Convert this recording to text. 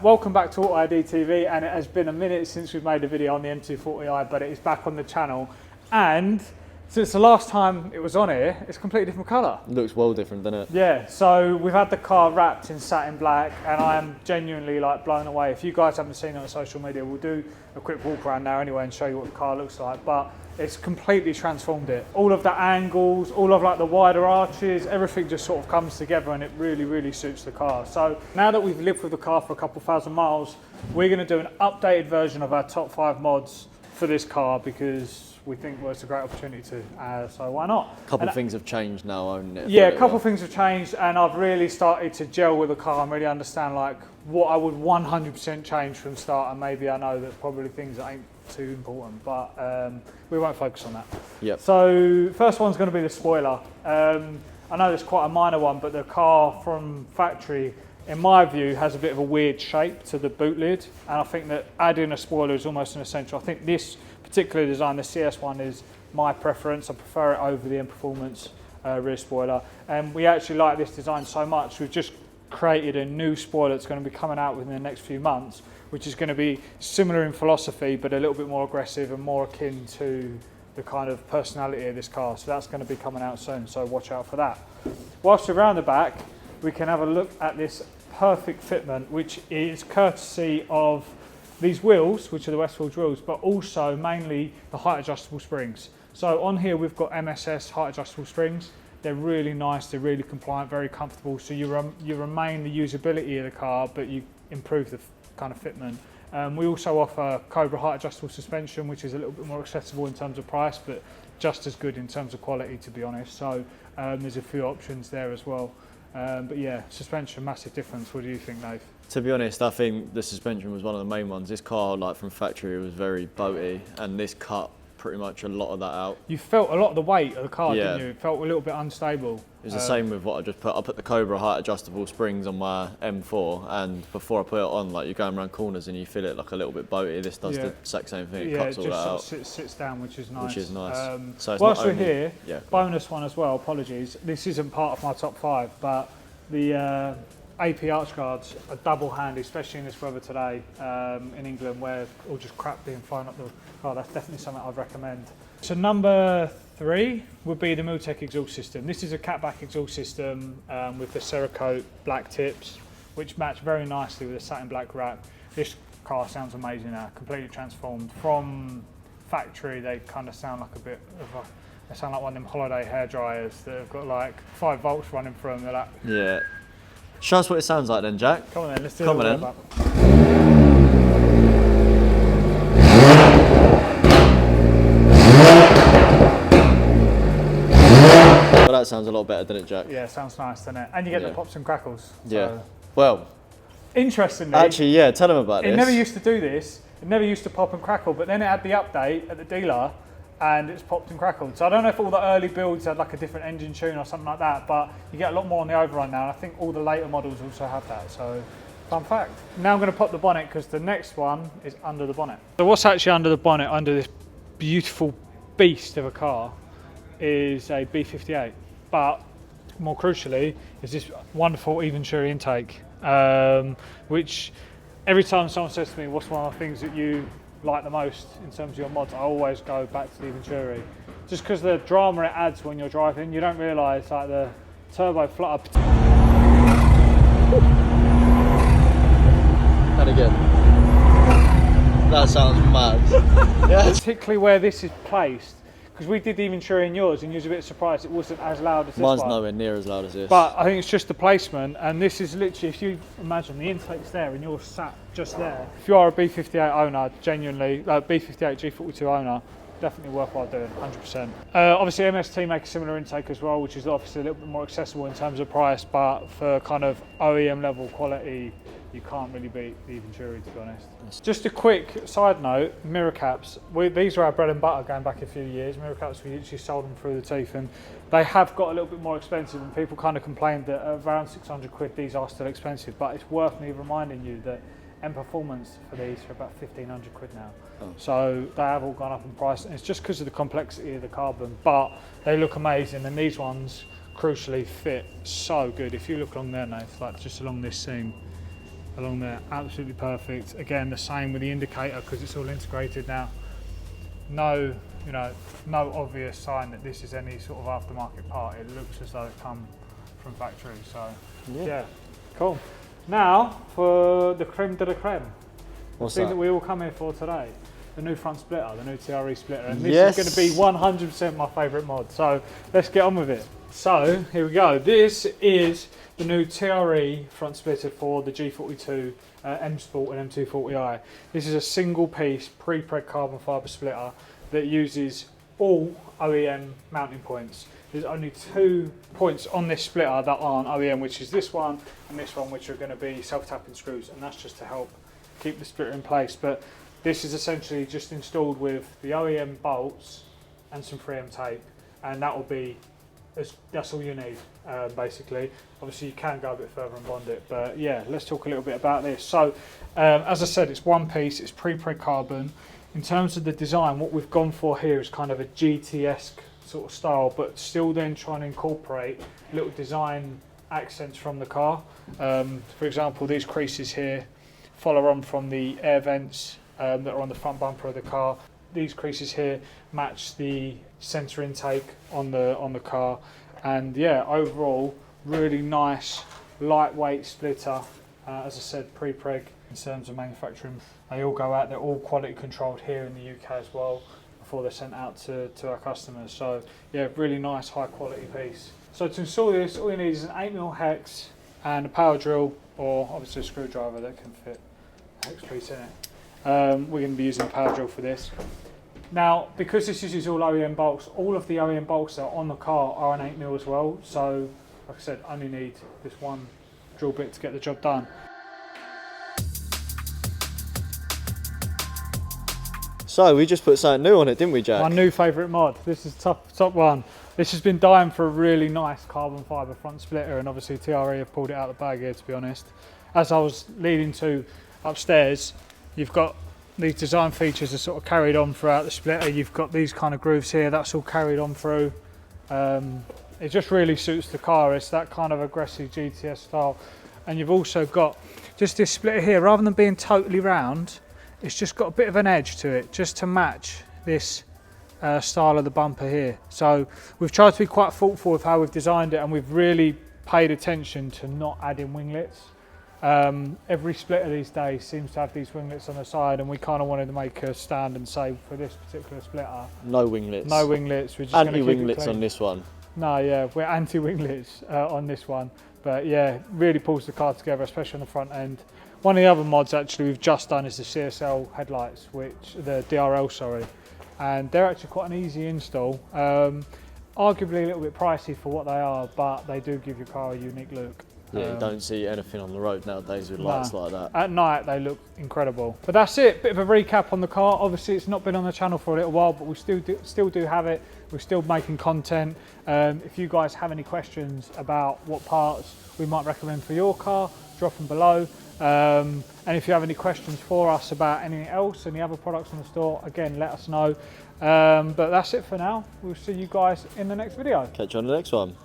Welcome back to AUTOID TV, and it has been a minute since we've made a video on the M240i, but it is back on the channel, and since the last time it was on here, it's a completely different colour. It looks well different, doesn't it? Yeah, so we've had the car wrapped in satin black, and I am genuinely like blown away. If you guys haven't seen it on social media, we'll do a quick walk around now anyway and show you what the car looks like, but it's completely transformed it. All of the angles, all of like the wider arches, everything just sort of comes together, and it really, really suits the car. So now that we've lived with the car for a couple thousand miles, we're going to do an updated version of our top 5 mods for this car because we think, well, it's a great opportunity to, so why not? A couple of things have changed now, haven't it? Yeah, a couple of things have changed, and I've really started to gel with the car and really understand like what I would 100% change from the start, and maybe I know there's probably things that ain't too important, but we won't focus on that. Yep. So first one's going to be the spoiler. I know it's quite a minor one, but the car from factory, in my view, has a bit of a weird shape to the boot lid, and I think that adding a spoiler is almost an essential. I think this particular design, the CS one, is my preference. I prefer it over the M Performance rear spoiler, and we actually like this design so much, we've just created a new spoiler that's going to be coming out within the next few months, which is going to be similar in philosophy but a little bit more aggressive and more akin to the kind of personality of this car. So that's going to be coming out soon, so watch out for that. Whilst we're around the back, we can have a look at this perfect fitment, which is courtesy of these wheels, which are the Westfield wheels, but also mainly the height adjustable springs. So on here we've got MSS height adjustable springs. They're really nice, they're really compliant, very comfortable, so you remain the usability of the car, but you improve the kind of fitment. We also offer Cobra height adjustable suspension, which is a little bit more accessible in terms of price, but just as good in terms of quality, to be honest. So there's a few options there as well. But yeah, suspension, massive difference. What do you think, Dave? To be honest, I think the suspension was one of the main ones. This car, like from factory, was very boaty, and this cut pretty much a lot of that out. You felt a lot of the weight of the car, didn't you? It felt a little bit unstable. It was the same with what I just put. I put the Cobra height adjustable springs on my M4, and before I put it on, like you're going around corners and you feel it like a little bit boaty. This does the exact same thing. It cuts all that out. It just sits down, which is nice. Which is nice. So it's whilst not we're only, here, bonus one as well, apologies. This isn't part of my top 5, but the AP arch guards are double handy, especially in this weather today in England, where all just crap being thrown up the car. That's definitely something I'd recommend. So number 3 would be the Milltek exhaust system. This is a catback exhaust system with the Cerakote black tips, which match very nicely with the satin black wrap. This car sounds amazing now, completely transformed. From factory, they kind of sound like a bit of they sound like one of them holiday hair dryers that have got like 5 volts running through them. They're like, yeah. Show us what it sounds like then, Jack. Come on then, let's do it. Well, that sounds a lot better, doesn't it, Jack? Yeah, sounds nice, doesn't it? And you get the pops and crackles. So. Yeah. Well, interestingly, actually, yeah, tell them about this. It never used to do this. It never used to pop and crackle, but then it had the update at the dealer, and it's popped and crackled. So I don't know if all the early builds had like a different engine tune or something like that, but you get a lot more on the overrun now, and I think all the later models also have that. So, fun fact. Now I'm going to pop the bonnet because the next one is under the bonnet. So what's actually under the bonnet, under this beautiful beast of a car, is a B58, but more crucially is this wonderful Eventuri intake, which every time someone says to me, what's one of the things that you like the most in terms of your mods, I always go back to the Eventuri, just because the drama it adds when you're driving. You don't realise like the turbo flutter. And again, that sounds mad. Yeah. Particularly where this is placed, because we did the Eventuri in yours and you was a bit surprised it wasn't as loud as this one. Mine's nowhere near as loud as this. But I think it's just the placement, and this is literally, if you imagine the intake's there and you're sat just there. If you are a B58 owner, genuinely, B58 G42 owner, definitely worthwhile doing, 100%. Obviously MST make a similar intake as well, which is obviously a little bit more accessible in terms of price, but for kind of OEM level quality, you can't really beat the Eventuri, to be honest. Just a quick side note, mirror caps. These are our bread and butter going back a few years. Mirror caps, we literally sold them through the teeth, and they have got a little bit more expensive, and people kind of complained that around 600 quid, these are still expensive, but it's worth me reminding you that M Performance for these are about 1,500 quid now. Oh. So they have all gone up in price, and it's just because of the complexity of the carbon, but they look amazing, and these ones crucially fit so good. If you look along there, Nate, like just along this seam, along there, absolutely perfect. Again, the same with the indicator because it's all integrated now. No, you know, no obvious sign that this is any sort of aftermarket part. It looks as though it come from factory. So yeah, cool. Now for the creme de la creme. What's the thing that? that we all come here for today. The new front splitter, the new TRE splitter, and this is going to be 100% my favourite mod. So let's get on with it. So here we go. This is the new TRE front splitter for the G42 M Sport and M240i. This is a single piece pre-preg carbon fibre splitter that uses all OEM mounting points. There's only 2 points on this splitter that aren't OEM, which is this one and this one, which are going to be self-tapping screws, and that's just to help keep the splitter in place. But this is essentially just installed with the OEM bolts and some 3M tape, and that will be, that's all you need basically. Obviously you can go a bit further and bond it, but yeah, let's talk a little bit about this. So as I said, it's one piece, it's pre-preg carbon. In terms of the design, what we've gone for here is kind of a GT-esque sort of style, but still then trying to incorporate little design accents from the car. For example, these creases here follow on from the air vents that are on the front bumper of the car. These creases here match the centre intake on the car, and yeah, overall really nice lightweight splitter. As I said, pre-preg in terms of manufacturing. They all go out, they're all quality controlled here in the UK as well before they're sent out to our customers. So yeah, really nice high quality piece. So to install this, all you need is an 8mm hex and a power drill, or obviously a screwdriver that can fit a hex piece in it. We're going to be using a power drill for this. Now, because this uses all OEM bolts, all of the OEM bolts that are on the car are an 8mm as well. So, like I said, only need this one drill bit to get the job done. So we just put something new on it, didn't we, Jack? My new favourite mod. This is top one. This has been dying for a really nice carbon fibre front splitter, and obviously TRE have pulled it out of the bag here, to be honest. As I was leading to upstairs, you've got these design features are sort of carried on throughout the splitter. You've got these kind of grooves here, that's all carried on through. It just really suits the car. It's that kind of aggressive GTS style. And you've also got just this splitter here, rather than being totally round, it's just got a bit of an edge to it, just to match this style of the bumper here. So we've tried to be quite thoughtful with how we've designed it, and we've really paid attention to not adding winglets. Every splitter these days seems to have these winglets on the side, and we kind of wanted to make a stand and say for this particular splitter, no winglets. No winglets. We're just anti-winglets on this one. No, yeah, we're anti-winglets on this one. But yeah, really pulls the car together, especially on the front end. One of the other mods actually we've just done is the CSL headlights, the DRL, sorry, and they're actually quite an easy install. Arguably a little bit pricey for what they are, but they do give your car a unique look. Yeah, you don't see anything on the road nowadays with lights like that. At night they look incredible. But that's it, bit of a recap on the car. Obviously it's not been on the channel for a little while, but we still do have it. We're still making content. If you guys have any questions about what parts we might recommend for your car, drop them below. And if you have any questions for us about anything else, any other products in the store, again, let us know. But that's it for now. We'll see you guys in the next video. Catch you on the next one.